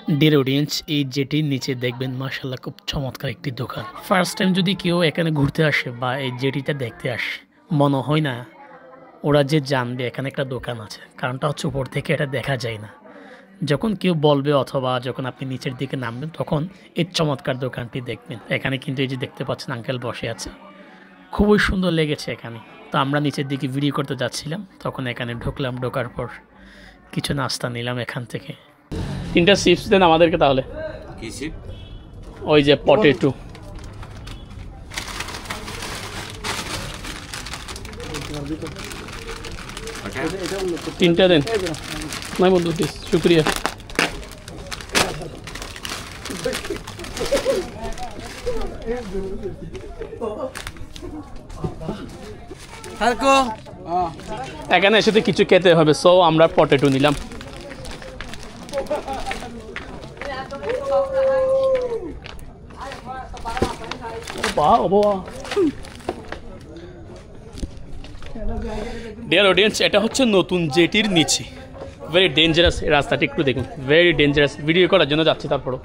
Dear audience, এই জেটির নিচে দেখবেন মাশাআল্লাহ খুব চমৎকার একটি দোকান। ফার্স্ট টাইম যদি কেউ এখানে ঘুরতে আসে বা এই জেটিটা দেখতে আসে, মনে হয় না ওরা যে জানবে এখানে একটা দোকান আছে। কারণটা হচ্ছে উপর থেকে এটা দেখা যায় না। যখন কেউ বলবে অথবা যখন আপনি নিচের দিকে নামবেন তখন এই চমৎকার দোকানটি দেখবেন। এখানে কিন্তু এই যে দেখতে পাচ্ছেন আঙ্কেল বসে আছে, খুবই সুন্দর লেগেছে এখানে। তো আমরা নিচের দিকে ভিডিও করতে যাচ্ছিলাম, তখন এখানে ঢুকলাম। ঢোকার পর কিছু নাস্তা নিলাম এখান থেকে। 3টা চিপস দেন আমাদেরকে তাহলে। কি চিপ? ওই যে পটেটো। তিনটা দেন। নাই বন্ধু প্লিজ, শুক্রিয়া। এখানে এসে তো কিছু খেতে হবে, সো আমরা পটেটো নিলাম। ডিয়ার অডিয়েন্স, এটা হচ্ছে নতুন জেটির নিচে। ভেরি ডেঞ্জারাস রাস্তাটি, একটু দেখুন। ভেরি ডেঞ্জারাস, ভিডিও করার জন্য যাচ্ছি তারপরও।